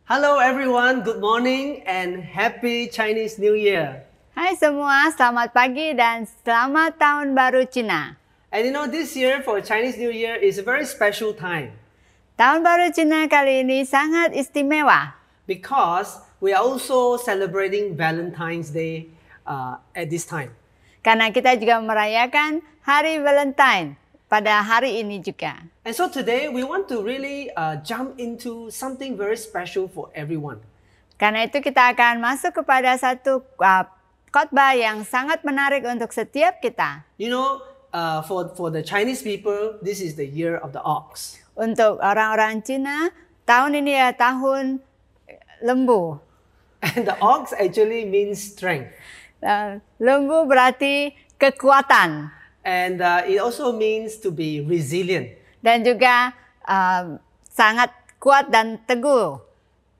Hello everyone, good morning and happy Chinese New Year. Hai semua, selamat pagi dan selamat tahun baru Cina. And you know, this year for Chinese New Year is a very special time Tahun baru Cina kali ini sangat istimewa because we are also celebrating Valentine's Day at this time. karena kita juga merayakan Hari Valentine pada hari ini juga. And so today we want to really jump into something very special for everyone. Karena itu kita akan masuk kepada satu khotbah yang sangat menarik untuk setiap kita. You know, for the Chinese people, this is the year of the ox. Untuk orang-orang Cina, tahun ini ya tahun lembu. And the ox actually means strength. Lembu berarti kekuatan. And it also means to be resilient. Dan juga sangat kuat dan teguh.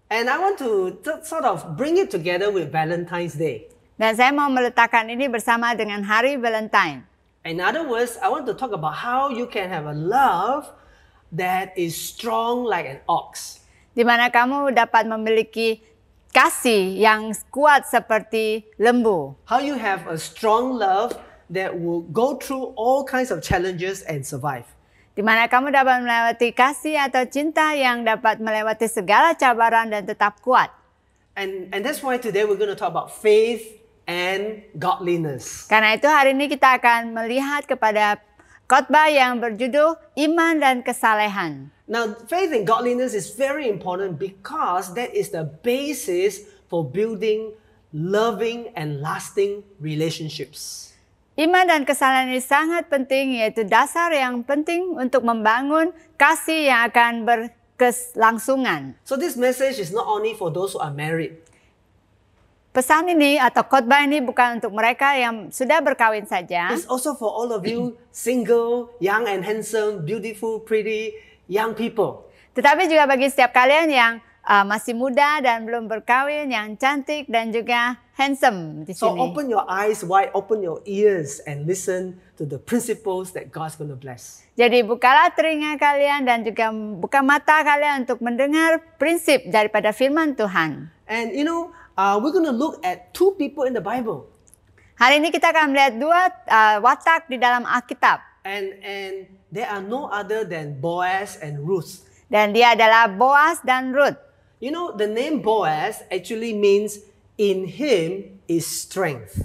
And I want to sort of bring it together with Valentine's Day. Dan saya mau meletakkan ini bersama dengan Hari Valentine. In other words, I want to talk about how you can have a love that is strong like an ox. Di mana kamu dapat memiliki kasih yang kuat seperti lembu. How you have a strong love that will go through all kinds of challenges and survive. Di mana kamu dapat melewati kasih atau cinta yang dapat melewati segala cabaran dan tetap kuat. And that's why today we're going to talk about faith and godliness. Karena itu hari ini kita akan melihat kepada khotbah yang berjudul Iman dan Kesalehan. Now, faith and godliness is very important because that is the basis for building loving and lasting relationships. Iman dan kesalehan ini sangat penting, yaitu dasar yang penting untuk membangun kasih yang akan berkelangsungan. So this message is not only for those who are married. Pesan ini atau khotbah ini bukan untuk mereka yang sudah berkawin saja. It's also for all of you single, young and handsome, beautiful, pretty, young people. Tetapi juga bagi setiap kalian yang masih muda dan belum berkawin, yang cantik dan juga handsome di So sini. open your eyes wide, open your ears and listen to the principles that God's going to bless. Jadi bukalah telinga kalian dan juga buka mata kalian untuk mendengar prinsip daripada firman Tuhan. And you know, we're going to look at two people in the Bible. Hari ini kita akan melihat dua watak di dalam Alkitab. And there are no other than Boaz and Ruth. Dan dia adalah Boaz dan Ruth. You know, the name Boaz actually means in him is strength.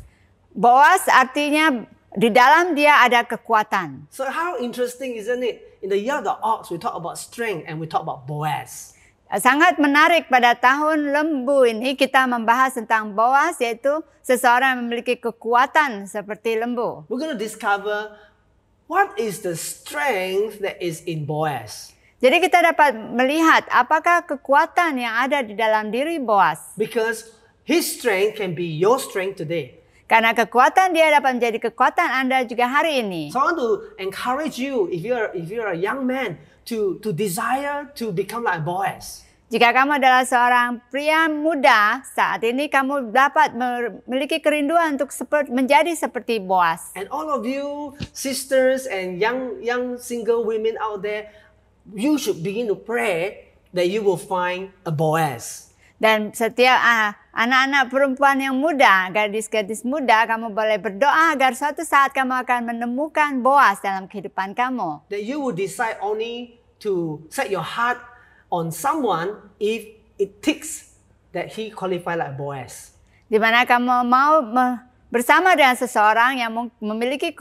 Boaz artinya di dalam dia ada kekuatan. So how interesting, isn't it? In the year of the ox, we talk about strength and we talk about Boaz. Sangat menarik pada tahun lembu ini kita membahas tentang Boaz, yaitu seseorang yang memiliki kekuatan seperti lembu. We're going to discover what is the strength that is in Boaz. Jadi kita dapat melihat apakah kekuatan yang ada di dalam diri Boaz. Because his strength can be your strength today. Karena kekuatan dia dapat menjadi kekuatan Anda juga hari ini. So I want to encourage you, if you're a young man, to desire to become like Boaz. Jika kamu adalah seorang pria muda, saat ini kamu dapat memiliki kerinduan untuk menjadi seperti Boaz. And all of you sisters and young single women out there, you should begin to pray that you will find a Boaz. Dan setiap anak-anak perempuan yang muda, gadis-gadis muda, kamu boleh berdoa agar suatu saat kamu akan menemukan Boaz dalam kehidupan kamu. That you will decide only to set your heart on someone if it ticks that he qualify like Boaz. Di mana kamu mau bersama dengan seseorang yang memiliki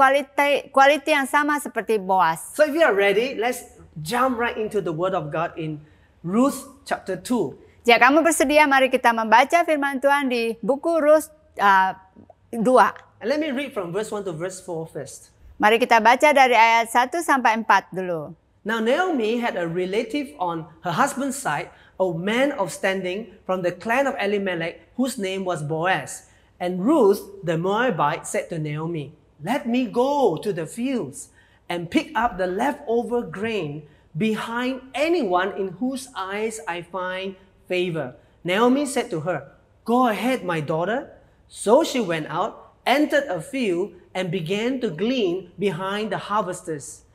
kualiti yang sama seperti Boaz. So if you are ready, let's jump right into the word of God in Ruth chapter 2. Jika kamu bersedia, mari kita membaca firman Tuhan di buku Rut 2. And let me read from verse 1 to verse 4 first. Mari kita baca dari ayat 1 sampai 4 dulu. Now Naomi had a relative on her husband's side, a man of standing from the clan of Elimelech, whose name was Boaz. And Ruth, the Moabite, said to Naomi, "Let me go to the fields and pick up the leftover grain behind anyone in whose eyes I find favor." Naomi said to her, "Go ahead, my daughter." So she went out, entered a field, and began to glean behind the harvesters.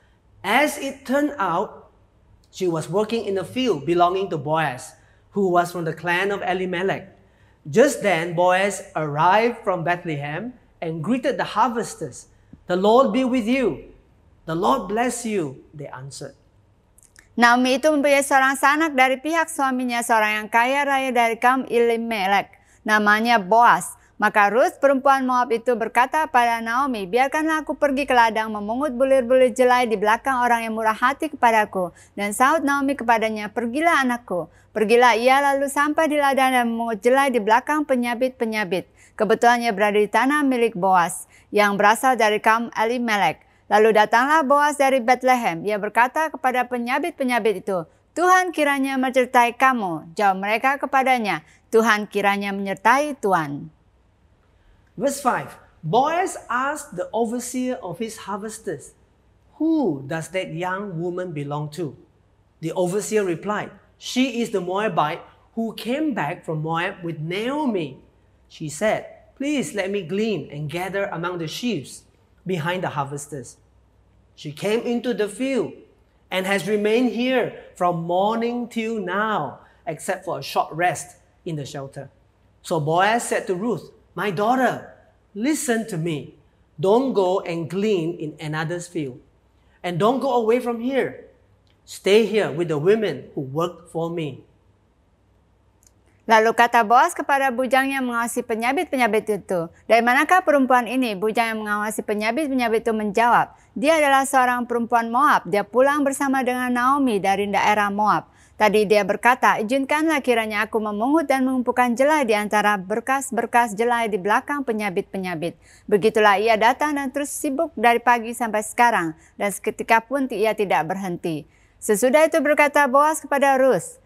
As it turned out, she was working in a field belonging to Boaz, who was from the clan of Elimelech. Just then Boaz arrived from Bethlehem and greeted the harvesters. "The Lord be with you. The Lord bless you," they answered. Naomi itu mempunyai seorang sanak dari pihak suaminya, seorang yang kaya raya dari kaum Elimelek, namanya Boaz. Maka Ruth perempuan Moab itu berkata pada Naomi, "Biarkanlah aku pergi ke ladang memungut bulir-bulir jelai di belakang orang yang murah hati kepadaku." Dan sahut Naomi kepadanya, "Pergilah anakku." Pergilah ia lalu sampai di ladang dan memungut jelai di belakang penyabit-penyabit. Kebetulan ia berada di tanah milik Boaz yang berasal dari kaum Elimelek. Lalu datanglah Boaz dari Bethlehem. Ia berkata kepada penyabit-penyabit itu, "Tuhan kiranya menyertai kamu." Jawab mereka kepadanya, "Tuhan kiranya menyertai Tuan." Verse 5. Boaz asked the overseer of his harvesters, "Who does that young woman belong to?" The overseer replied, "She is the Moabite who came back from Moab with Naomi." She said, "Please let me glean and gather among the sheaves behind the harvesters." She came into the field and has remained here from morning till now, except for a short rest in the shelter. So Boaz said to Ruth, "My daughter, listen to me. Don't go and glean in another's field, and don't go away from here. Stay here with the women who work for me." Lalu kata Boaz kepada bujang yang mengawasi penyabit-penyabit itu, "Dari manakah perempuan ini?" Bujang yang mengawasi penyabit-penyabit itu menjawab, "Dia adalah seorang perempuan Moab. Dia pulang bersama dengan Naomi dari daerah Moab. Tadi dia berkata, 'Izinkanlah kiranya aku memungut dan mengumpulkan jelai di antara berkas-berkas jelai di belakang penyabit-penyabit.' Begitulah ia datang dan terus sibuk dari pagi sampai sekarang, dan seketika pun ia tidak berhenti." Sesudah itu berkata Boaz kepada Ruth,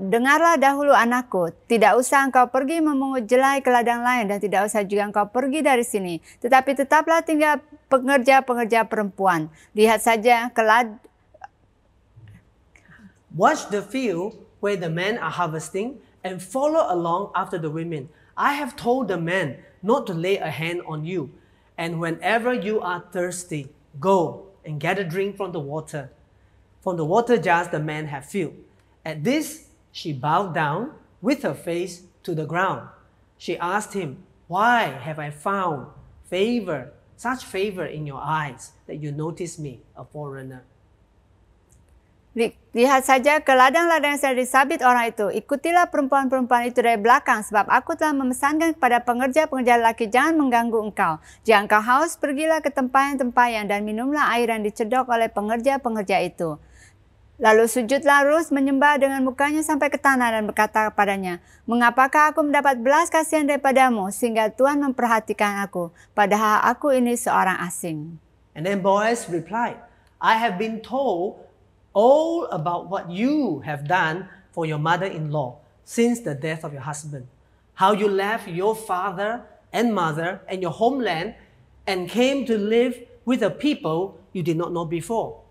dengarlah dahulu anakku, tidak usah engkau pergi memungut jelai ke ladang lain dan tidak usah juga engkau pergi dari sini. Tetapi tetaplah tinggal pekerja-pekerja perempuan. Lihat saja Watch the field where the men are harvesting and follow along after the women. I have told the men not to lay a hand on you. And whenever you are thirsty, go and get a drink from the water jars the men have filled. At this, she bowed down with her face to the ground. She asked him, "Why have I found such favor in your eyes that you notice me, a foreigner?" Lihat saja ke ladang-ladang yang sudah disabit orang itu. Ikutilah perempuan-perempuan itu dari belakang, sebab aku telah memesankan kepada pengerja-pengerja lelaki, jangan mengganggu engkau. Jika engkau haus, pergilah ke tempayan-tempayan dan minumlah air yang dicedok oleh pengerja-pengerja itu. Lalu sujudlah Ruth menyembah dengan mukanya sampai ke tanah dan berkata kepadanya, "Mengapakah aku mendapat belas kasihan daripadamu sehingga Tuhan memperhatikan aku, padahal aku ini seorang asing?" And then Boaz replied, "I have been told all about what you have done for your mother-in-law since the death of your husband, how you left your father and mother and your homeland and came to live with a people you did not know before.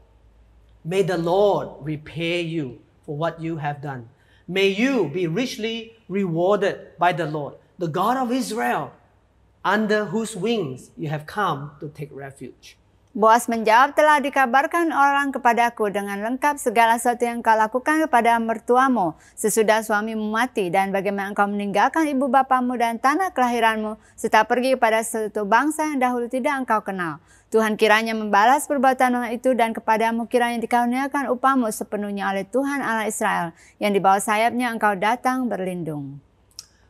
May the Lord repay you for what you have done. May you be richly rewarded by the Lord, the God of Israel, under whose wings you have come to take refuge." Boaz menjawab, "Telah dikabarkan orang kepadaku dengan lengkap segala sesuatu yang kau lakukan kepada mertuamu sesudah suamimu mati, dan bagaimana engkau meninggalkan ibu bapamu dan tanah kelahiranmu, serta pergi kepada suatu bangsa yang dahulu tidak engkau kenal. Tuhan kiranya membalas perbuatan itu, dan kepadamu kiranya dikaruniakan upahmu sepenuhnya oleh Tuhan Allah Israel, yang di bawah sayapnya engkau datang berlindung."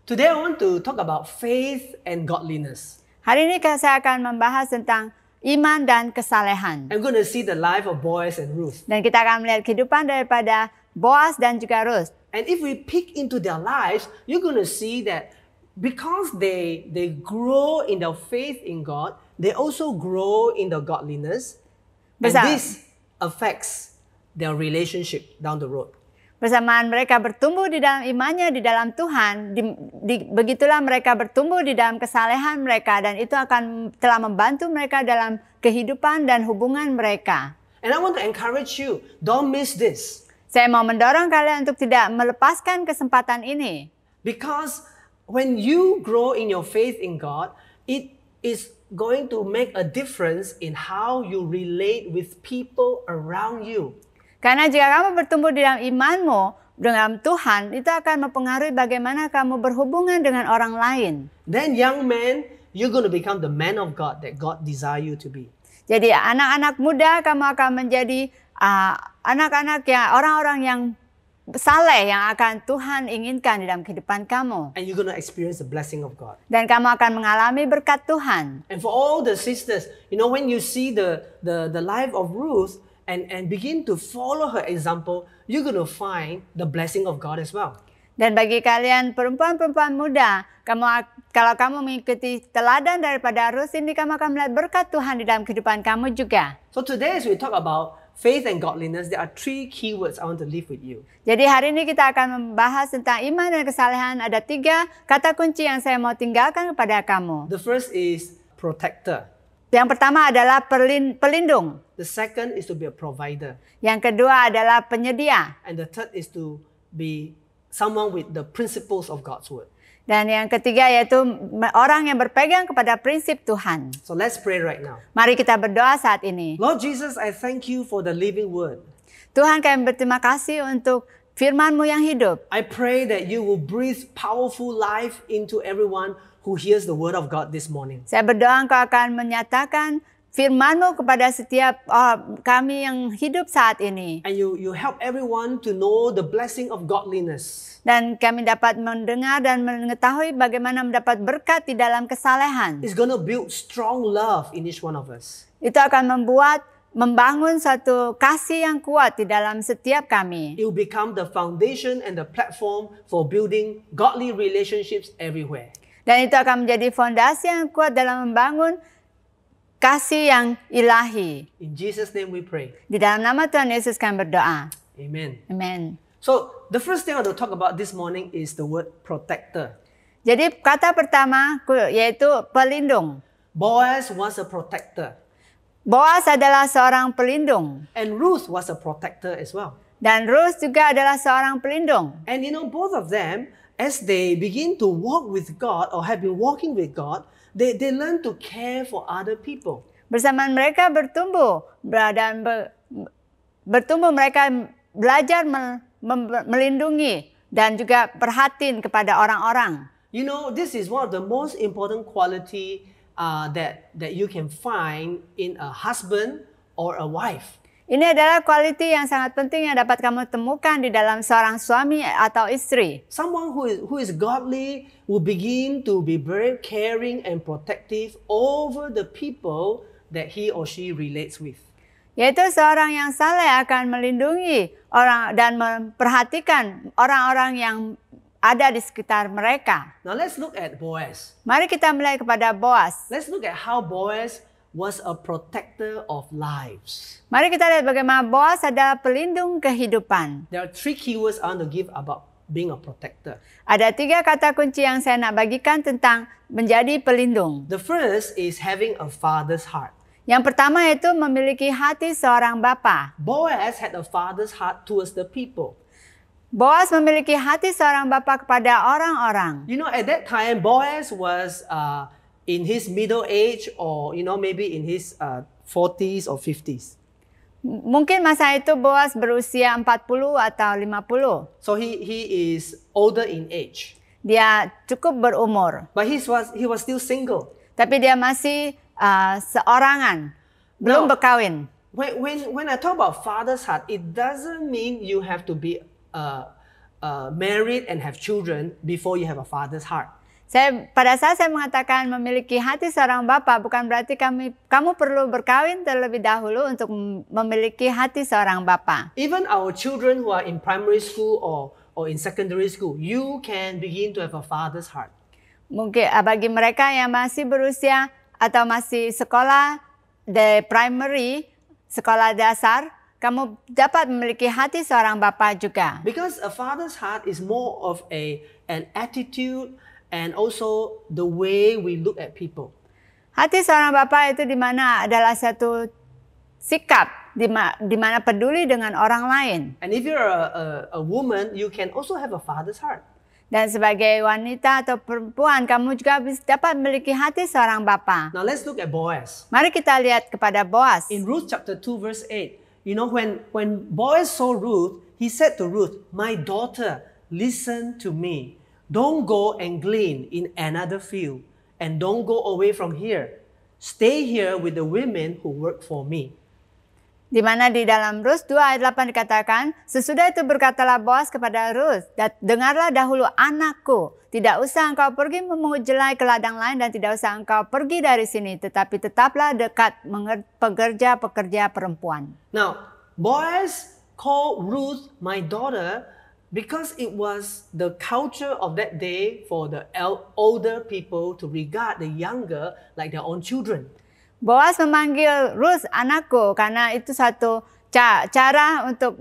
Today I want to talk about faith and godliness. Hari ini saya akan membahas tentang iman dan kesalehan. I'm going to see the life of Boaz and Ruth. Dan kita akan melihat kehidupan daripada Boaz dan juga Ruth. And if we peek into their lives, you're going to see that because they grow in their faith in God, they also grow in their godliness. And this affects their relationship down the road. Bersamaan mereka bertumbuh di dalam imannya di dalam Tuhan, begitulah mereka bertumbuh di dalam kesalehan mereka, dan itu telah membantu mereka dalam kehidupan dan hubungan mereka. And I want to encourage you, don't miss this. Saya mau mendorong kalian untuk tidak melepaskan kesempatan ini. Because when you grow in your faith in God, it is going to make a difference in how you relate with people around you. Karena jika kamu bertumbuh di dalam imanmu, dengan Tuhan, itu akan mempengaruhi bagaimana kamu berhubungan dengan orang lain. Then young man, you're going to become the man of God that God desire you to be. Jadi anak-anak muda, kamu akan menjadi anak-anak yang orang-orang yang saleh yang akan Tuhan inginkan di dalam kehidupan kamu. And you're going to experience the blessing of God. Dan kamu akan mengalami berkat Tuhan. And for all the sisters, when you see the life of Ruth and begin to follow her example, you're going to find the blessing of God as well. Dan bagi kalian perempuan-perempuan muda, kalau kamu mengikuti teladan daripada Ruth ini, kamu akan melihat berkat Tuhan di dalam kehidupan kamu juga. So today as we talk about faith and godliness, there are 3 keywords I want to leave with you. Jadi hari ini kita akan membahas tentang iman dan kesalehan. Ada 3 kata kunci yang saya mau tinggalkan kepada kamu. The first is protector. Yang pertama adalah pelindung. The second is to be a provider. Yang kedua adalah penyedia. And the third is to be someone with the principles of God's word. Dan yang ketiga yaitu orang yang berpegang kepada prinsip Tuhan. So let's pray right now. Mari kita berdoa saat ini. Lord Jesus, I thank you for the living word. Tuhan, kami berterima kasih untuk firman-Mu yang hidup. I pray that you will breathe powerful life into everyone who hears the word of God this morning. Saya berdoa Engkau akan menyatakan firman-Mu kepada setiap kami yang hidup saat ini. And you help everyone to know the blessing of godliness. Dan kami dapat mendengar dan mengetahui bagaimana mendapat berkat di dalam kesalehan. It's going to build strong love in each one of us. Itu akan membangun suatu kasih yang kuat di dalam setiap kami. It will become the foundation and the platform for building godly relationships everywhere. Dan itu akan menjadi fondasi yang kuat dalam membangun kasih yang ilahi. In Jesus' name we pray. Di dalam nama Tuhan Yesus kami berdoa. Amen. Amen. So, the first thing I want to talk about this morning is the word protector. Jadi kata pertama yaitu pelindung. Boaz was a protector. Boaz adalah seorang pelindung. And Ruth was a protector as well. Dan Ruth juga adalah seorang pelindung. And both of them, as they begin to walk with God or have been walking with God, they learn to care for other people. Bersama mereka bertumbuh dan bertumbuh mereka belajar melindungi dan juga perhatiin kepada orang-orang. This is one of the most important quality that you can find in a husband or a wife. Ini adalah quality yang sangat penting yang dapat kamu temukan di dalam seorang suami atau istri. Someone who is godly will begin to be very caring and protective over the people that he or she relates with. Yaitu seorang yang saleh akan melindungi orang dan memperhatikan orang-orang yang ada di sekitar mereka. Now let's look at Boaz. Mari kita melihat kepada Boaz. Let's look at how Boaz was a protector of lives. Mari kita lihat bagaimana Boaz adalah pelindung kehidupan. There are 3 keywords I want to give about being a protector. Ada 3 kata kunci yang saya nak bagikan tentang menjadi pelindung. The first is having a father's heart. Yang pertama itu memiliki hati seorang bapa. Boaz had a father's heart towards the people. Boaz memiliki hati seorang bapa kepada orang-orang. At that time, Boaz was in his middle age or, maybe in his 40s or 50s. Mungkin masa itu Boaz berusia 40 atau 50. So he is older in age. Dia cukup berumur. But he was still single. Tapi dia masih seorangan, belum berkawin. When I talk about father's heart, it doesn't mean you have to be married and have children before you have a father's heart. Pada saat saya mengatakan memiliki hati seorang bapa, bukan berarti kamu perlu berkawin terlebih dahulu untuk memiliki hati seorang bapa. Even our children who are in primary school or in secondary school, you can begin to have a father's heart. Mungkin bagi mereka yang masih berusia atau masih sekolah primary, sekolah dasar, kamu dapat memiliki hati seorang bapa juga. Because a father's heart is more of an attitude and also the way we look at people. Hati seorang bapa itu adalah satu sikap di mana peduli dengan orang lain. And if you're a woman, you can also have a father's heart. Dan sebagai wanita atau perempuan, kamu juga dapat memiliki hati seorang bapa. Now let's look at Boaz. Mari kita lihat kepada Boaz. In Ruth chapter 2 verse 8, when Boaz saw Ruth, he said to Ruth, "My daughter, listen to me. Don't go and glean in another field, and don't go away from here. Stay here with the women who work for me." Di mana di dalam Rut 2 ayat 8 dikatakan, sesudah itu berkatalah Boaz kepada Rut, dengarlah dahulu anakku, tidak usah engkau pergi memungut jelai ke ladang lain dan tidak usah engkau pergi dari sini, tetapi tetaplah dekat pekerja-pekerja perempuan. Now, Boaz called Ruth my daughter because it was the culture of that day for the older people to regard the younger like their own children. Boaz memanggil Ruth anakku karena itu satu cara untuk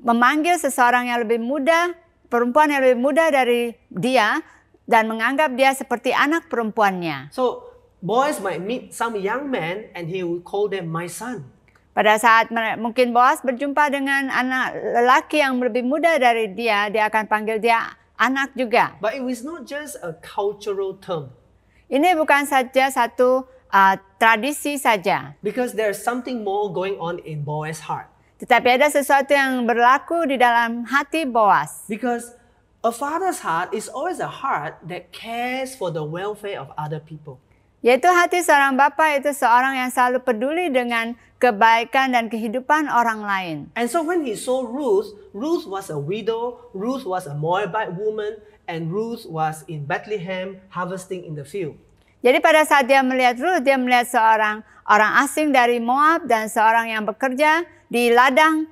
memanggil seseorang yang lebih muda, perempuan yang lebih muda dari dia dan menganggap dia seperti anak perempuannya. So Boaz might meet some young man and he will call them my son. Pada saat mungkin Boaz berjumpa dengan anak lelaki yang lebih muda dari dia akan panggil dia anak juga. But it was not just a cultural term. Ini bukan saja satu tradisi saja. Because there's something more going on in Boaz's heart. Tetapi ada sesuatu yang berlaku di dalam hati Boaz. Because a father's heart is always a heart that cares for the welfare of other people. Yaitu hati seorang bapa itu seorang yang selalu peduli dengan kebaikan dan kehidupan orang lain. And so when he saw Ruth, Ruth was a widow, Ruth was a Moabite woman, and Ruth was in Bethlehem harvesting in the field. Jadi pada saat dia melihat Ruth, dia melihat seorang orang asing dari Moab dan seorang yang bekerja di ladang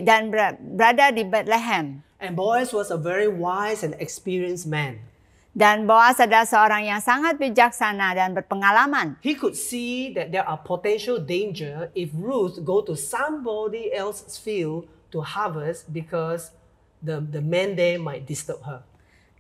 dan berada di Bethlehem. And Boaz was a very wise and experienced man. Dan Boaz adalah seorang yang sangat bijaksana dan berpengalaman. He could see that there are potential danger if Ruth go to somebody else's field to harvest because the man there might disturb her.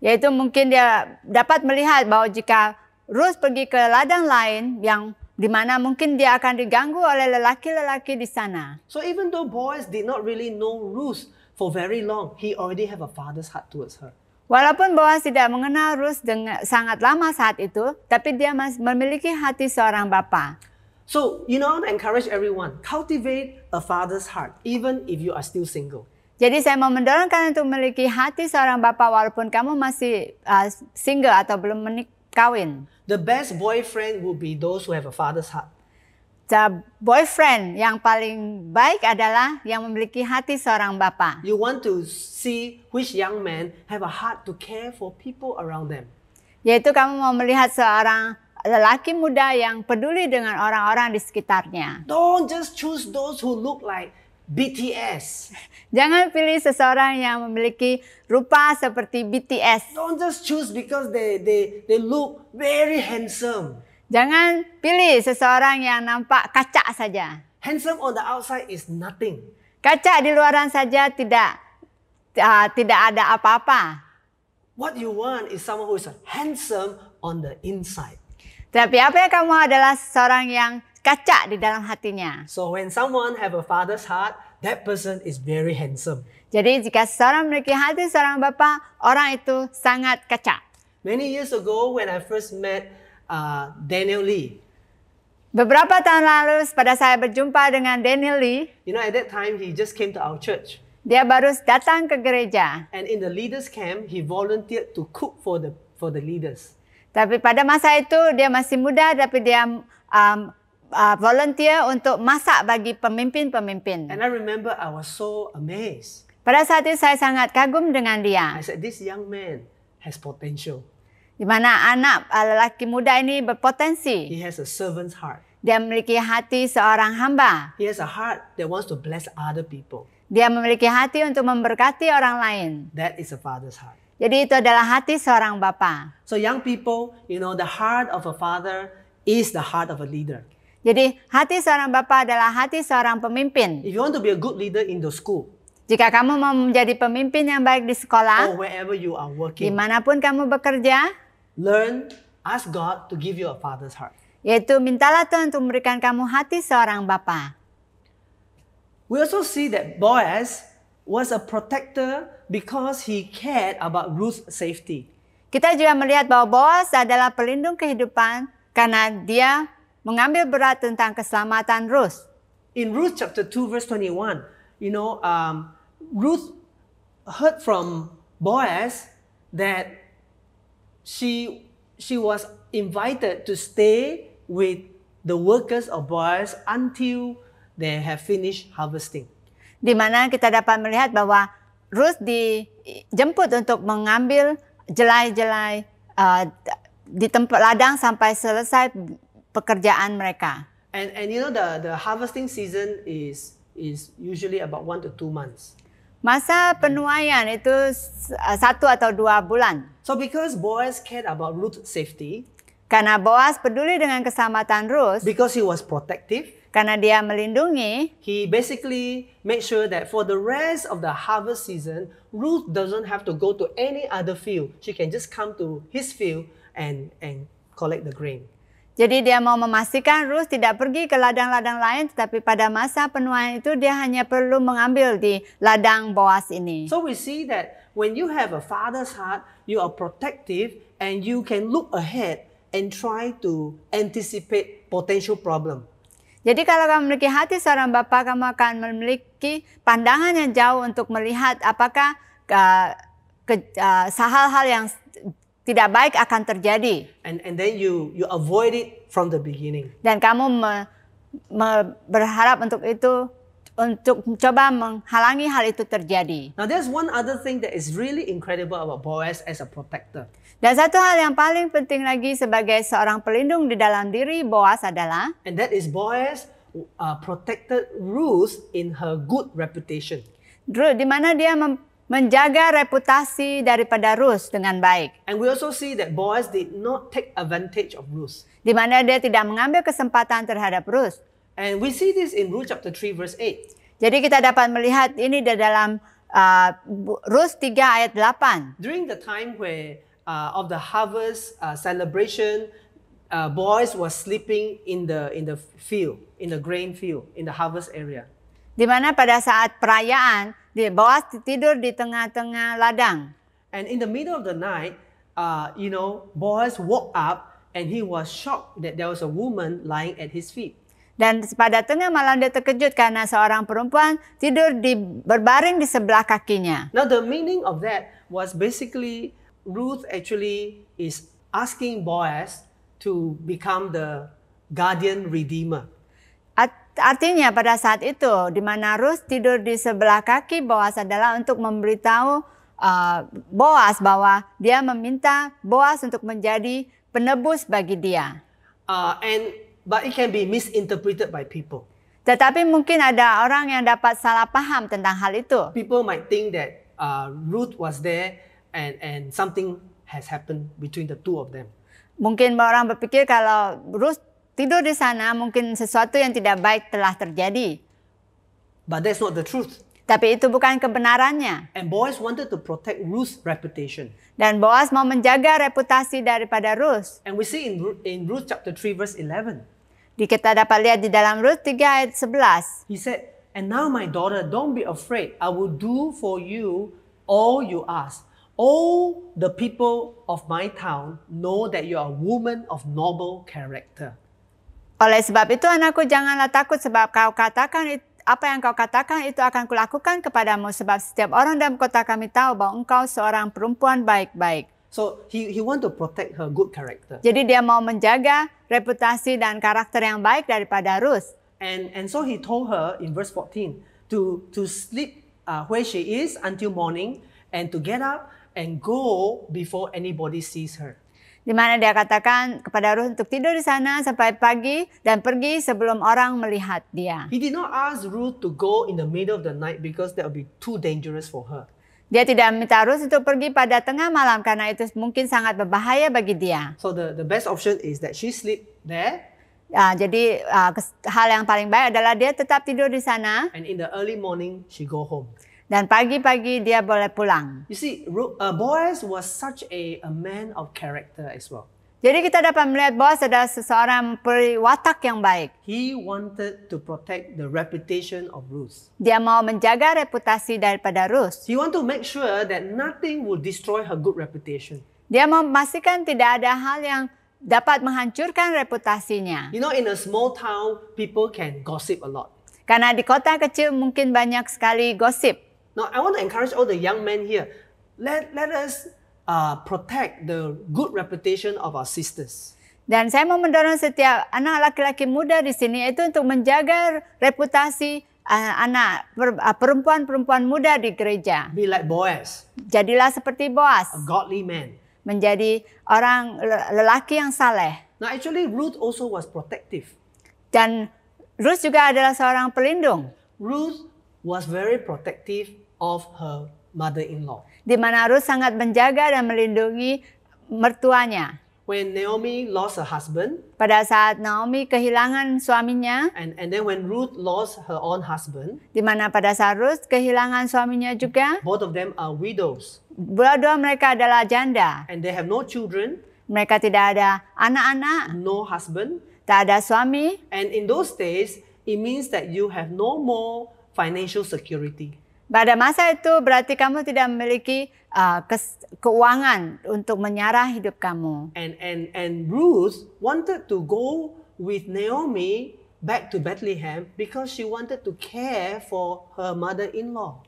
Yaitu mungkin dia dapat melihat bahwa jika Ruth pergi ke ladang lain yang di mana mungkin dia akan diganggu oleh lelaki-lelaki di sana. So even though Boaz did not really know Ruth for very long, he already have a father's heart towards her. Walaupun Boaz tidak mengenal Ruth dengan sangat lama saat itu, tapi dia masih memiliki hati seorang bapa. So, I want to encourage everyone, cultivate a father's heart, even if you are still single. Jadi saya mau mendorong kalian untuk memiliki hati seorang bapa walaupun kamu masih single atau belum kawin. The best boyfriend will be those who have a father's heart. Boyfriend yang paling baik adalah yang memiliki hati seorang bapa. You want to see which young man have a heart to care for people around them. Yaitu kamu mau melihat seorang lelaki muda yang peduli dengan orang-orang di sekitarnya. Don't just choose those who look like BTS. Jangan pilih seseorang yang memiliki rupa seperti BTS. Don't just choose because they look very handsome. Jangan pilih seseorang yang nampak kacak saja. Handsome on the outside is nothing. Kacak di luaran saja tidak ada apa-apa. What you want is someone who is handsome on the inside. Tapi apa yang kamu adalah seseorang yang kacak di dalam hatinya. So when someone have a father's heart, that person is very handsome. Jadi jika seseorang memiliki hati seorang bapa, orang itu sangat kacak. Many years ago when I first met Daniel Lee. Beberapa tahun lalu pada saya berjumpa dengan Daniel Lee. At that time he just came to our church. Dia baru datang ke gereja. And in the leaders camp, he volunteered to cook for the leaders. Tapi pada masa itu dia masih muda, tapi dia volunteer untuk masak bagi pemimpin-pemimpin. And I remember I was so amazed. Pada saat itu saya sangat kagum dengan dia. I said, this young man has potential. Di mana anak lelaki muda ini berpotensi. He has a servant's heart. Dia memiliki hati seorang hamba. He has a heart that wants to bless other people. Dia memiliki hati untuk memberkati orang lain. That is a father's heart. Jadi itu adalah hati seorang bapa. So young people, the heart of a father is the heart of a leader. Jadi hati seorang bapa adalah hati seorang pemimpin. If you want to be a good leader in the school, jika kamu mau menjadi pemimpin yang baik di sekolah, or wherever you are working, dimanapun kamu bekerja, ask God to give you a father's heart. Yaitu mintalah Tuhan untuk memberikan kamu hati seorang bapa. We also see that Boaz was a protector because he cared about Ruth's safety. Kita juga melihat bahwa Boaz adalah pelindung kehidupan karena dia mengambil berat tentang keselamatan Ruth. In Ruth chapter 2 verse 21, Ruth heard from Boaz that she was invited to stay with the workers of Boaz until they have finished harvesting. Di mana kita dapat melihat bahwa Ruth dijemput untuk mengambil jelai-jelai di tempat ladang sampai selesai pekerjaan mereka. And you know the harvesting season is usually about 1 to 2 months. Masa penuaian itu 1 atau 2 bulan. So because Boaz cared about Ruth's safety, Karena Boaz peduli dengan keselamatan Ruth, because he was protective, karena dia melindungi, he basically made sure that for the rest of the harvest season, Ruth doesn't have to go to any other field. She can just come to his field and collect the grain. jadi dia mau memastikan Ruth tidak pergi ke ladang-ladang lain, tetapi pada masa penuaian itu dia hanya perlu mengambil di ladang Boaz ini. So we see that when you have a father's heart, you are protective and you can look ahead and try to anticipate potential problem. Jadi kalau kamu memiliki hati seorang bapa, kamu akan memiliki pandangan yang jauh untuk melihat apakah hal-hal yang tidak baik akan terjadi. And then you avoid it from the beginning. Dan kamu berharap untuk itu, untuk coba menghalangi hal itu terjadi. Now there's one other thing that is really incredible about Boaz as a protector. Dan satu hal yang paling penting lagi sebagai seorang pelindung di dalam diri Boaz adalah, And that is Boaz protected Ruth in her good reputation. di mana dia menjaga reputasi daripada Ruth dengan baik. And we also see that Boaz did not take advantage of Ruth. Di mana dia tidak mengambil kesempatan terhadap Ruth. And we see this in Ruth chapter 3 verse 8. Jadi kita dapat melihat ini di dalam Ruth 3 ayat 8. During the time where of the harvest celebration, Boaz was sleeping in the field, in the grain field, in the harvest area. Di mana pada saat perayaan, Boaz tidur di tengah-tengah ladang. And in the middle of the night, Boaz woke up and he was shocked that there was a woman lying at his feet. Dan pada tengah malam dia terkejut karena seorang perempuan tidur berbaring di sebelah kakinya. Now the meaning of that was basically Ruth actually is asking Boaz to become the guardian redeemer. Artinya pada saat itu di mana Ruth tidur di sebelah kaki Boaz adalah untuk memberitahu Boaz bahwa dia meminta Boaz untuk menjadi penebus bagi dia. But it can be misinterpreted by people. Tetapi mungkin ada orang yang dapat salah paham tentang hal itu. People might think that Ruth was there and something has happened between the two of them. Mungkin orang berpikir kalau Ruth tidur di sana mungkin sesuatu yang tidak baik telah terjadi. But that's not the truth. Tapi itu bukan kebenarannya. And Boaz wanted to protect Ruth's reputation. Dan Boaz mau menjaga reputasi daripada Ruth. And we see in Ruth chapter 3 verse 11. Kita dapat lihat di dalam Ruth 3 ayat 11. He said, "And now my daughter, don't be afraid. I will do for you all you ask. All the people of my town know that you are a woman of noble character." Oleh sebab itu anakku, janganlah takut sebab apa yang kau katakan itu akan kulakukan kepadamu, sebab setiap orang dalam kota kami tahu bahwa engkau seorang perempuan baik-baik. So he want to protect her good character. Jadi dia mau menjaga reputasi dan karakter yang baik daripada Ruth. And so he told her in verse 14 to sleep where she is until morning and to get up and go before anybody sees her. Di mana dia katakan kepada Ruth untuk tidur di sana sampai pagi dan pergi sebelum orang melihat dia. He did not ask Ruth to go in the middle of the night because that would be too dangerous for her. Dia tidak minta Ruth untuk pergi pada tengah malam karena itu mungkin sangat berbahaya bagi dia. So the best option is that she sleep there. Jadi hal yang paling baik adalah dia tetap tidur di sana. And in the early morning she go home. Dan pagi-pagi dia boleh pulang. You see, Boaz was such a man of character as well. Jadi kita dapat melihat Boaz adalah seseorang watak yang baik. He wanted to protect the reputation of Ruth. Dia mau menjaga reputasi daripada Ruth. He want to make sure that nothing will destroy her good reputation. Dia mau memastikan tidak ada hal yang dapat menghancurkan reputasinya. You know, in a small town, people can gossip a lot. Karena di kota kecil mungkin banyak sekali gosip. Now, I want to encourage all the young men here. Let us protect the good reputation of our sisters. Dan saya mau mendorong setiap anak laki-laki muda di sini itu untuk menjaga reputasi perempuan-perempuan muda di gereja. Be like Boaz, Jadilah seperti Boaz, a godly man. menjadi orang lelaki yang saleh. Now, actually, Ruth also was protective. Dan Ruth juga adalah seorang pelindung, Ruth was very protective of her mother-in-law. di mana Ruth sangat menjaga dan melindungi mertuanya. When Naomi lost her husband, Pada saat Naomi kehilangan suaminya, and then when Ruth lost her own husband, di mana pada saat Ruth kehilangan suaminya juga, both of them are widows dua-dua mereka adalah janda. and they have no children, Mereka tidak ada anak-anak, no husband. tak ada suami. And in those days, it means that you have no more financial security. Pada masa itu berarti kamu tidak memiliki keuangan untuk menyarah hidup kamu. And Ruth wanted to go with Naomi back to Bethlehem because she wanted to care for her mother-in-law.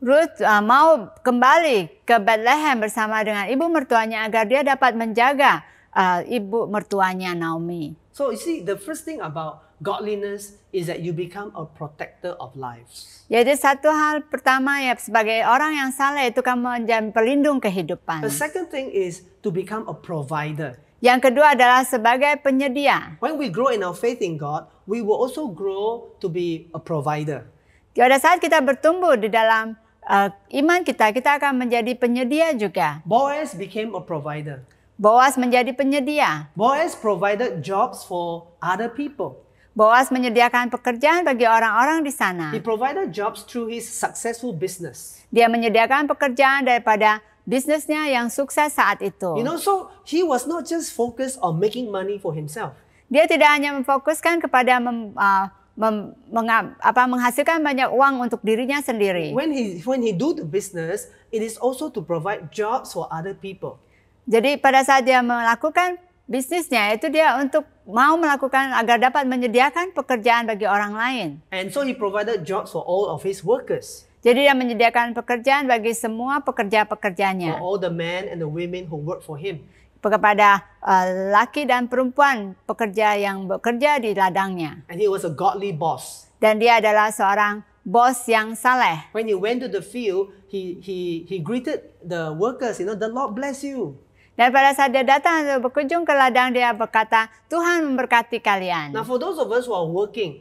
Ruth mau kembali ke Bethlehem bersama dengan ibu mertuanya agar dia dapat menjaga ibu mertuanya Naomi. So you see, the first thing about godliness is that you become a protector of lives. Jadi satu hal pertama ya, sebagai orang yang saleh itu kamu menjadi pelindung kehidupan. The second thing is to become a provider. Yang kedua adalah sebagai penyedia. When we grow in our faith in God, we will also grow to be a provider. Pada saat kita bertumbuh di dalam iman kita akan menjadi penyedia juga. Boaz became a provider. Boaz menjadi penyedia. Boaz provided jobs for other people. Boaz menyediakan pekerjaan bagi orang-orang di sana. He provided jobs through his successful business. Dia menyediakan pekerjaan daripada bisnisnya yang sukses saat itu. You know, so he was not just focused on making money for himself. Dia tidak hanya memfokuskan kepada menghasilkan banyak uang untuk dirinya sendiri. When he do the business, it is also to provide jobs for other people. Jadi pada saat dia melakukan bisnisnya itu dia untuk mau melakukan agar dapat menyediakan pekerjaan bagi orang lain. And so he provided jobs for all of his workers, Jadi dia menyediakan pekerjaan bagi semua for pekerja-pekerjanya. all the men and the women who work for him. Kepada laki dan perempuan pekerja yang bekerja di ladangnya. And he was a godly boss. Dan dia adalah seorang bos yang saleh. When he went to the field, he greeted the workers, you know, the Lord bless you. Dan pada saat dia datang untuk berkunjung ke ladang, dia berkata, Tuhan memberkati kalian. Now for those of us who are working,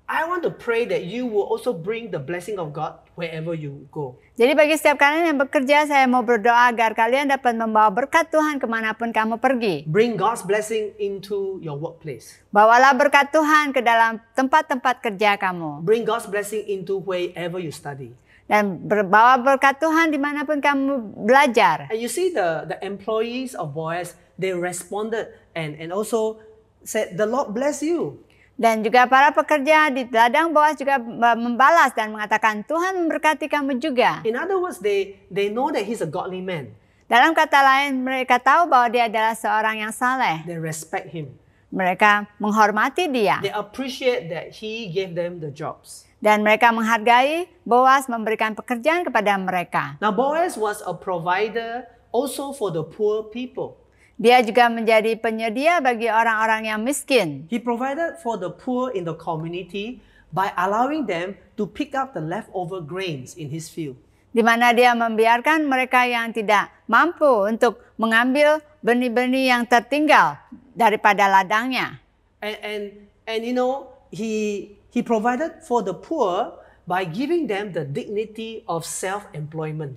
I want to pray that you will also bring the blessing of God wherever you go. Jadi bagi setiap kalian yang bekerja, saya mau berdoa agar kalian dapat membawa berkat Tuhan kemanapun kamu pergi. Bring God's blessing into your workplace. Bawalah berkat Tuhan ke dalam tempat-tempat kerja kamu. Bring God's blessing into wherever you study. Dan bawa berkat Tuhan dimanapun kamu belajar. And you see the employees of Boaz, they responded and also said, the Lord bless you. Dan juga para pekerja di ladang Boaz juga membalas dan mengatakan, Tuhan memberkati kamu juga. In other words, they know that he's a godly man. Dalam kata lain, mereka tahu bahwa dia adalah seorang yang saleh. They respect him. Mereka menghormati dia. They appreciate that he gave them the jobs. Dan mereka menghargai Boaz memberikan pekerjaan kepada mereka. Now Boaz was a provider also for the poor people. Dia juga menjadi penyedia bagi orang-orang yang miskin. He provided for the poor in the community by allowing them to pick up the leftover grains in his field. Di mana dia membiarkan mereka yang tidak mampu untuk mengambil benih-benih yang tertinggal daripada ladangnya. And you know, he provided for the poor by giving them the dignity of self-employment.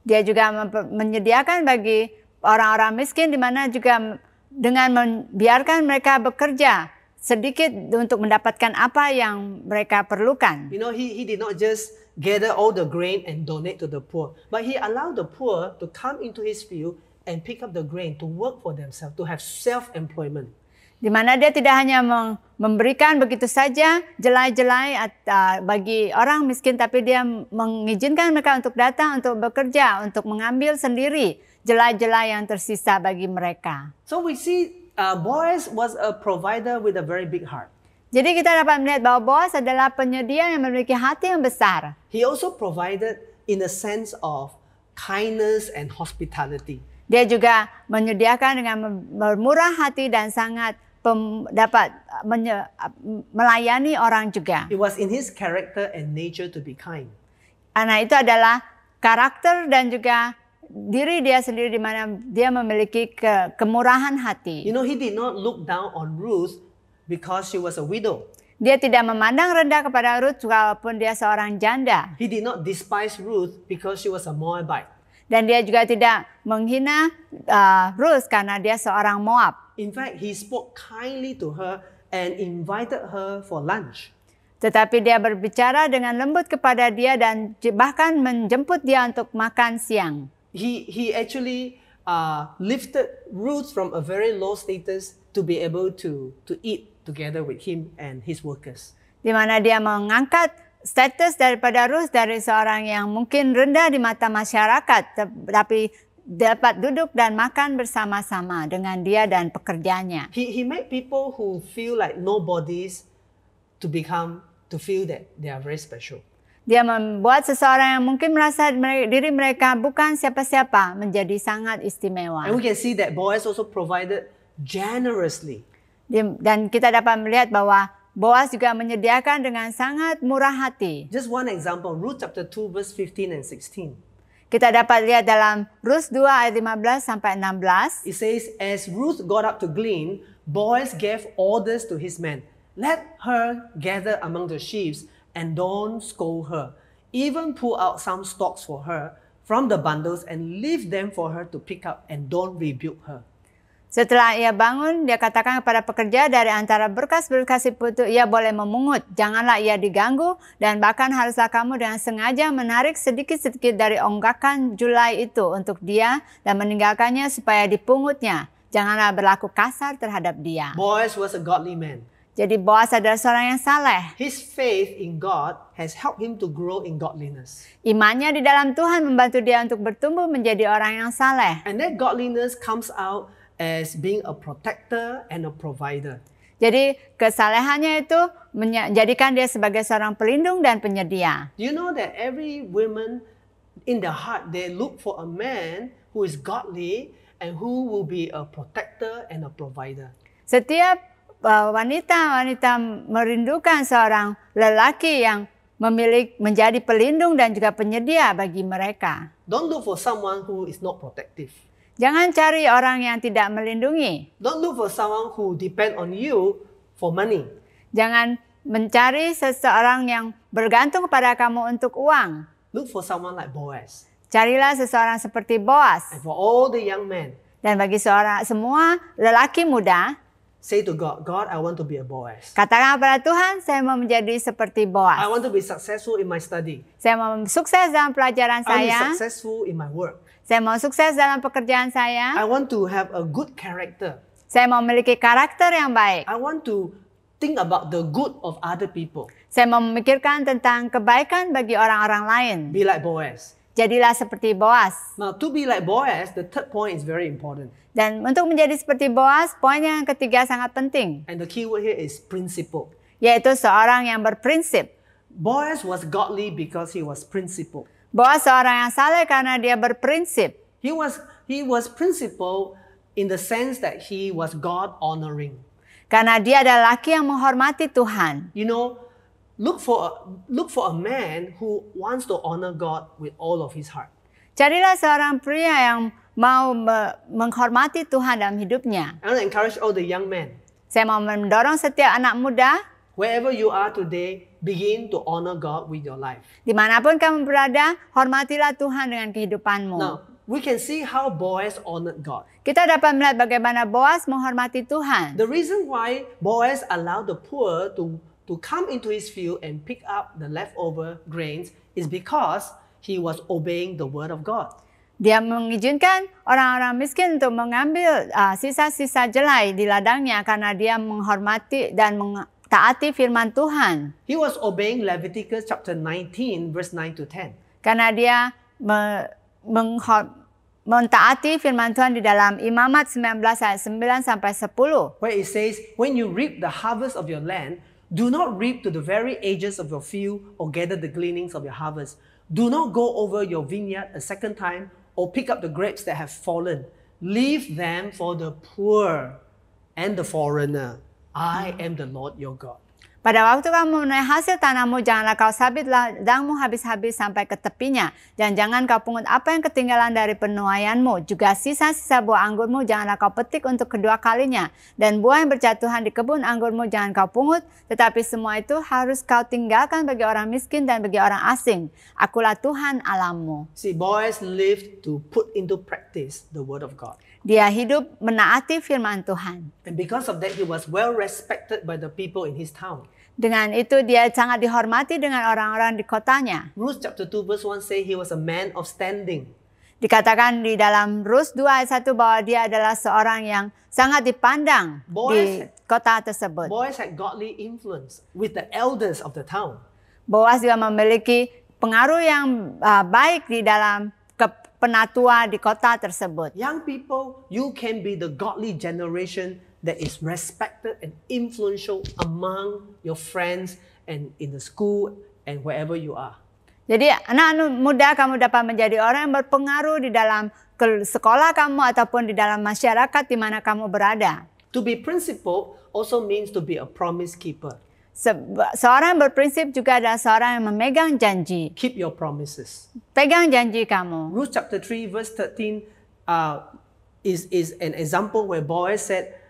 Dia juga menyediakan bagi orang-orang miskin di mana juga dengan membiarkan mereka bekerja sedikit untuk mendapatkan apa yang mereka perlukan. You know, he did not just gather all the grain and donate to the poor, but he allowed the poor to come into his field and pick up the grain to work for themselves, to have self-employment. Di mana dia tidak hanya memberikan begitu saja jelai-jelai bagi orang miskin, tapi dia mengizinkan mereka untuk datang, untuk bekerja, untuk mengambil sendiri jelai-jelai yang tersisa bagi mereka. So we see Boaz was a provider with a very big heart. Jadi kita dapat melihat bahwa Boaz adalah penyedia yang memiliki hati yang besar. He also provided in the sense of kindness and hospitality. Dia juga menyediakan dengan bermurah hati dan sangat dapat melayani orang juga. It was in his character and nature to be kind. Karena itu adalah karakter dan juga diri dia sendiri di mana dia memiliki kemurahan hati. You know, he did not look down on Ruth because she was a widow. Dia tidak memandang rendah kepada Ruth walaupun dia seorang janda. He did not despise Ruth because she was a Moabite. Dan dia juga tidak menghina Ruth karena dia seorang Moab. In fact, he spoke kindly to her and invited her for lunch. Tetapi dia berbicara dengan lembut kepada dia dan bahkan menjemput dia untuk makan siang. He actually lifted Ruth from a very low status to be able to eat together with him and his workers. Di mana dia mengangkat status daripada Ruth dari seorang yang mungkin rendah di mata masyarakat, tapi dapat duduk dan makan bersama-sama dengan dia dan pekerjanya. He made people who feel like nobodies to feel that they are very special. Dia membuat seseorang yang mungkin merasa diri mereka bukan siapa-siapa menjadi sangat istimewa. And we can see that Boaz also provided generously. Dan kita dapat melihat bahwa Boaz juga menyediakan dengan sangat murah hati. Just one example, Ruth chapter 2 verse 15 and 16. Kita dapat lihat dalam Rut 2 ayat 15 sampai 16. It says, as Ruth got up to glean, Boaz gave orders to his men. Let her gather among the sheaves and don't scold her. Even pull out some stalks for her from the bundles and leave them for her to pick up and don't rebuke her. Setelah ia bangun, dia katakan kepada pekerja dari antara berkas-berkas itu, ia boleh memungut. Janganlah ia diganggu dan bahkan haruslah kamu dengan sengaja menarik sedikit-sedikit dari onggakan julai itu untuk dia dan meninggalkannya supaya dipungutnya. Janganlah berlaku kasar terhadap dia. Boaz was a godly man. Jadi Boaz adalah seorang yang saleh. His faith in God has helped him to grow in godliness. Imannya di dalam Tuhan membantu dia untuk bertumbuh menjadi orang yang saleh. And that godliness comes out as being a protector and a provider. Jadi kesalehannya itu menjadikan dia sebagai seorang pelindung dan penyedia. Do you know that every woman in their heart, they look for a man who is godly and who will be a protector and a provider. Setiap wanita merindukan seorang lelaki yang menjadi pelindung dan juga penyedia bagi mereka. Don't look for someone who is not protective. Jangan cari orang yang tidak melindungi. Don't look for someone who depend on you for money. Jangan mencari seseorang yang bergantung kepada kamu untuk uang. Look for someone like Boaz. Carilah seseorang seperti Boaz. And for all the young men, Dan bagi semua lelaki muda, say to God, God, I want to be a Boaz. katakan kepada Tuhan, saya mau menjadi seperti Boaz. I want to be successful in my study. Saya mau sukses dalam pelajaran I want to be saya. successful in my work. Saya mau sukses dalam pekerjaan saya. I want to have a good character. Saya mau memiliki karakter yang baik. I want to think about the good of other people. Saya mau memikirkan tentang kebaikan bagi orang-orang lain. Be like Boaz. Jadilah seperti Boaz. Now, to be like Boaz, the third point is very important. Dan untuk menjadi seperti Boaz, poin yang ketiga sangat penting. And the key word here is principle. Yaitu seorang yang berprinsip. Boaz was godly because he was principled. Boaz seorang yang saleh karena dia berprinsip. He was principled in the sense that he was God honoring. Karena dia adalah laki yang menghormati Tuhan. You know, look for a man who wants to honor God with all of his heart. Carilah seorang pria yang mau menghormati Tuhan dalam hidupnya. I want to encourage all the young men. Saya mau mendorong setiap anak muda, Wherever you are today, begin to honor God with your life. dimanapun kamu berada, hormatilah Tuhan dengan kehidupanmu. Now, we can see how Boaz honored God. Kita dapat melihat bagaimana Boaz menghormati Tuhan. The reason why Boaz allowed the poor to come into his field and pick up the leftover grains is because he was obeying the word of God. Dia mengizinkan orang-orang miskin untuk mengambil sisa-sisa jelai di ladangnya karena dia menghormati dan mentaati firman Tuhan. He was obeying Leviticus chapter 19 verse 9 to 10. Karena dia mentaati firman Tuhan di dalam Imamat 19 ayat 9 sampai 10. Where it says, when you reap the harvest of your land, Do not reap to the very edges of your field or gather the gleanings of your harvest. Do not go over your vineyard a second time or pick up the grapes that have fallen. Leave them for the poor and the foreigner. I am the Lord your God. Pada waktu kamu menuai hasil tanahmu, janganlah kau sabit ladangmu habis-habis sampai ke tepinya. Dan jangan kau pungut apa yang ketinggalan dari penuaianmu. Juga sisa-sisa buah anggurmu janganlah kau petik untuk kedua kalinya. Dan buah yang berjatuhan di kebun anggurmu jangan kau pungut. Tetapi semua itu harus kau tinggalkan bagi orang miskin dan bagi orang asing. Akulah Tuhan Allahmu. See, Boaz lived to put into practice the word of God. Dia hidup menaati firman Tuhan. And because of that, he was well respected by the people in his town. Dengan itu dia sangat dihormati dengan orang-orang di kotanya. Ruth chapter 2 verse 1 say he was a man of standing. Dikatakan di dalam Rut 2 ayat 1 bahwa dia adalah seorang yang sangat dipandang di kota tersebut. Boaz had godly influence with the elders of the town. Boaz juga memiliki pengaruh yang baik di dalam penatua di kota tersebut. Young people, you can be the godly generation that is respected and influential among your friends and in the school and wherever you are. Jadi anak-anak muda kamu dapat menjadi orang yang berpengaruh di dalam sekolah kamu ataupun di dalam masyarakat di mana kamu berada. To be principled also means to be a promise keeper. Seorang berprinsip juga adalah seorang yang memegang janji. Keep your promises. Pegang janji kamu. Ruth chapter 3 verse 13 is an example where Boaz said,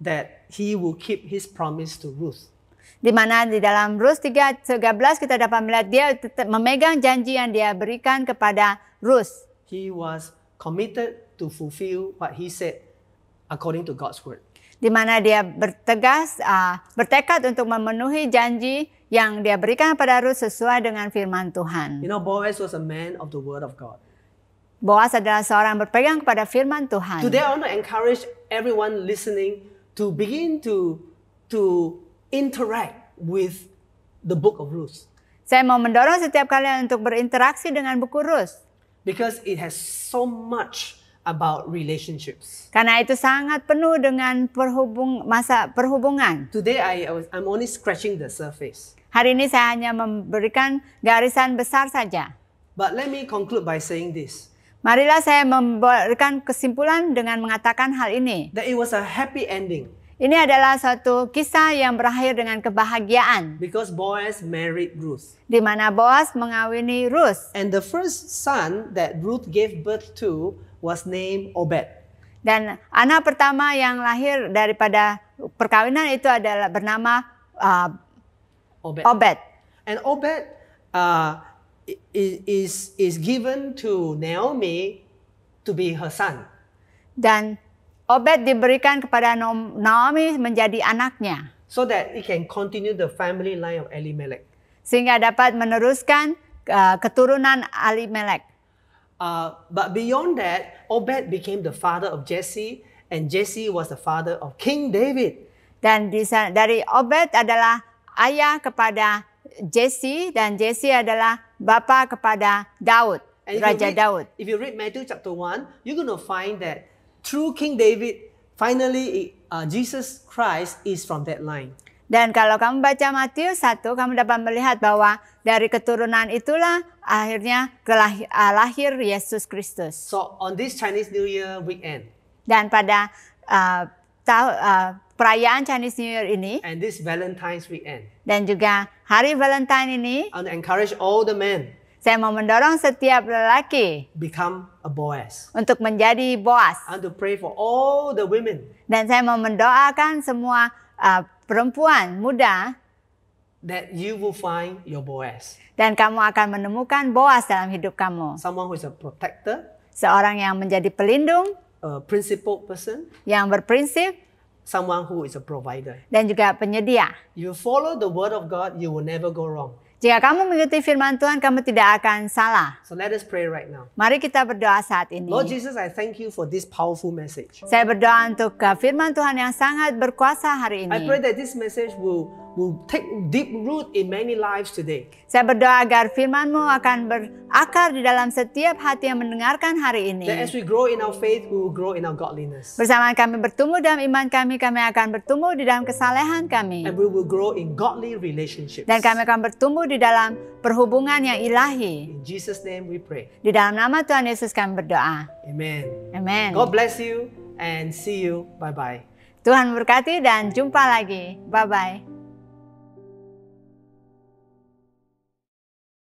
that he will keep his promise to Ruth. Di mana di dalam Rut 3:13 kita dapat melihat dia memegang janji yang dia berikan kepada Ruth. He was committed to fulfill what he said according to God's word. Di mana dia bertekad untuk memenuhi janji yang dia berikan kepada Ruth sesuai dengan firman Tuhan. Boaz was a man of the word of God. Boaz adalah seorang yang berpegang kepada firman Tuhan. Today I want to encourage everyone listening to begin to interact with the book of Ruth. Saya mau mendorong setiap kalian untuk berinteraksi dengan buku Ruth. Because it has so much about relationships. Karena itu sangat penuh dengan perhubungan. Today I'm only scratching the surface. Hari ini saya hanya memberikan garisan besar saja. But let me conclude by saying this. Marilah saya memberikan kesimpulan dengan mengatakan hal ini. That it was a happy ending. Ini adalah suatu kisah yang berakhir dengan kebahagiaan. Because Boaz married Ruth. Di mana Boaz mengawini Ruth. And the first son that Ruth gave birth to was named Obed. Dan anak pertama yang lahir daripada perkawinan itu adalah bernama Obed. And Obed is given to Naomi to be her son. Dan Obed diberikan kepada Naomi menjadi anaknya. So that it can continue the family line of Elimelech. Sehingga dapat meneruskan keturunan Elimelech. But beyond that, Obed became the father of Jesse, and Jesse was the father of King David. Dan dari Obed adalah ayah kepada Jesse, dan Jesse adalah bapa kepada Daud, Raja Daud. If you read Matthew chapter 1, you're going to find that through King David, finally Jesus Christ is from that line. Dan kalau kamu baca Matius 1, kamu dapat melihat bahwa dari keturunan itulah akhirnya lahir Yesus Kristus. So on this Chinese New Year weekend. Dan pada perayaan Chinese New Year ini. And this Valentine's weekend. Dan juga hari Valentine ini. I want to encourage all the men. Saya mau mendorong setiap lelaki become a Boaz. Untuk menjadi Boaz. I want to pray for all the women. Dan saya mau mendoakan semua perempuan muda that you will find your Boaz. Dan kamu akan menemukan Boaz dalam hidup kamu. Someone who is a protector. Seorang yang menjadi pelindung. A principled person. Yang berprinsip. Someone who is a provider. Dan juga penyedia. You follow the word of God, you will never go wrong. Jika kamu mengikuti firman Tuhan, kamu tidak akan salah. So let us pray right now. Mari kita berdoa saat ini. Lord Jesus, I thank you for this powerful message. Saya berdoa untuk firman Tuhan yang sangat berkuasa hari ini. I pray that this message will will take deep root in many lives today. Saya berdoa agar firman-Mu akan berakar di dalam setiap hati yang mendengarkan hari ini. That as we grow in our faith, we will grow in our godliness. Bersama kami bertumbuh dalam iman kami akan bertumbuh di dalam kesalehan kami. And we will grow in godly relationships. Dan kami akan bertumbuh di dalam perhubungan yang ilahi. In Jesus' name we pray. Di dalam nama Tuhan Yesus kami berdoa. Amen. Amen. God bless you and see you. Bye-bye. Tuhan berkati dan jumpa lagi. Bye-bye.